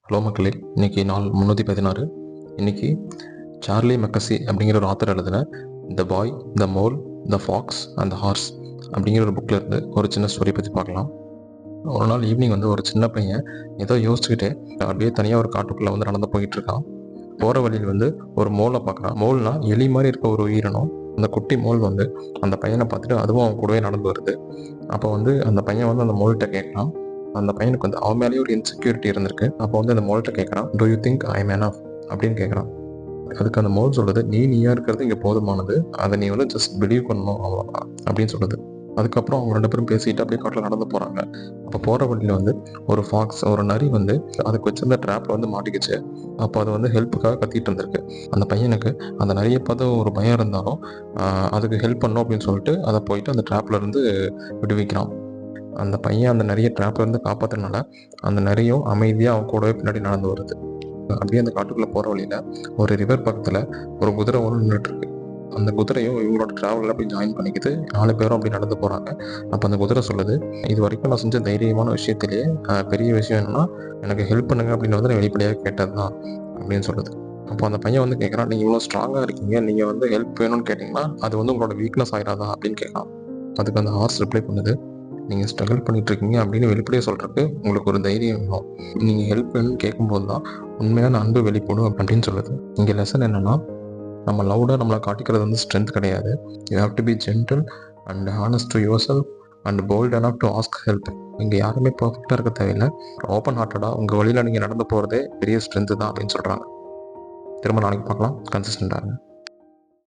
Hello மக்களே, இன்றைக்கி நாள் 316. இன்றைக்கி சார்லி மெக்கசி அப்படிங்கிற ஒரு ஆத்தர் எழுதின the boy, the mole, the fox and the horse அப்படிங்கிற ஒரு புக்கில் இருந்து ஒரு சின்ன ஸ்டோரி பற்றி பார்க்கலாம். ஒரு நாள் ஈவினிங் ஒரு சின்ன பையன் ஏதோ யோசிச்சுக்கிட்டே அப்படியே தனியாக ஒரு காட்டுக்குள்ளே நடந்து போயிட்டு இருக்கான். போகிற வழியில் ஒரு மோலை பார்க்குறான். மோல்னா எலி மாதிரி இருக்க ஒரு உயிரினம். அந்த குட்டி மோல் அந்த பையனை பார்த்துட்டு அதுவும் அவன் கூடவே நடந்து வருது. அப்போ அந்த பையன் அந்த மோல்கிட்ட கேட்கலாம். அந்த பையனுக்கு அவன் மேலேயே ஒரு இன்செக்யூரிட்டி இருந்திருக்கு. அப்போ அந்த மோல்கிட்ட கேட்குறான், do you think I am enough அப்படின்னு கேட்குறான். அதுக்கு அந்த மோல் சொல்லுது, நீயா இருக்கிறது இங்கே போதுமானது, அதை நீ ஜஸ்ட் பிலீவ் பண்ணணும் அவ்வளோதான் அப்படின்னு சொல்லுது. அதுக்கப்புறம் அவங்க 2 பேரும் பேசிட்டு அப்படியே காட்டில் நடந்து போகிறாங்க. அப்போ போகிற வழியில் ஒரு ஃபாக்ஸ், ஒரு நரி அதுக்கு வச்சிருந்த ட்ராப்பில் மாட்டிக்கிச்சு. அப்போ அது ஹெல்ப்புக்காக கத்திட்டு இருந்திருக்கு. அந்த பையனுக்கு அந்த நரியை பார்த்து ஒரு பயம் இருந்தாலும் அதுக்கு ஹெல்ப் பண்ணணும் அப்படின்னு சொல்லிட்டு அதை போயிட்டு அந்த ட்ராப்ல இருந்து விடுவிக்கிறான். அந்த பையன் அந்த நரியை ட்ராப்லேருந்து காப்பாற்றினால அந்த நரியும் அமைதியாக அவன் கூடவே பின்னாடி நடந்து வருது. அப்படியே அந்த காட்டுக்குள்ளே போகிற வழியில் ஒரு ரிவர் பக்கத்தில் ஒரு குதிரை நின்றுட்டுருக்கு. அந்த குதிரையும் இவங்களோட ட்ராவலில் அப்படி ஜாயின் பண்ணிக்கிது. 4 பேரும் அப்படி நடந்து போகிறாங்க. அப்போ அந்த குதிரை சொல்லுது, இது வரைக்கும் நான் செஞ்ச தைரியமான விஷயத்திலேயே பெரிய விஷயம் என்னன்னா, எனக்கு ஹெல்ப் பண்ணுங்க அப்படின்னு நான் வெளிப்படையாக கேட்டது தான் அப்படின்னு சொல்லுது. அப்போ அந்த பையன் கேட்குறான், நீங்கள் இவ்வளோ ஸ்ட்ராங்காக இருக்கீங்க, நீங்கள் ஹெல்ப் வேணும்னு கேட்டிங்கன்னா அது உங்களோட வீக்னஸ் ஆகிடாதா அப்படின்னு கேட்கலாம். அதுக்கு அந்த ஹார்ஸ் ரிப்ளை பண்ணுது, நீங்கள் ஸ்ட்ரகிள் பண்ணிகிட்ருக்கீங்க அப்படின்னு வெளிப்படையாக சொல்கிறதுக்கு உங்களுக்கு ஒரு தைரியம் வேணும். நீங்கள் ஹெல்ப் வேணும்னு கேட்கும்போது தான் உண்மையான அன்பு வெளிப்படும் அப்படின்னு சொல்லுது. இங்கே லெசன் என்னென்னா, நம்ம லவுடாக நம்மளை காட்டிக்கிறது ஸ்ட்ரென்த் கிடையாது. You have to be gentle and honest to your self and bolt enough to ask help. இங்கே யாருமே பர்ஃபெக்டாக இருக்க தேவையில்லை. ஓப்பன் ஹார்ட்டடாக உங்கள் வழியில் நீங்கள் நடந்து போகிறதே பெரிய ஸ்ட்ரென்த்து தான் அப்படின்னு சொல்கிறாங்க. திரும்ப நாளைக்கு பார்க்கலாம். கன்சிஸ்டண்டாக இருங்க.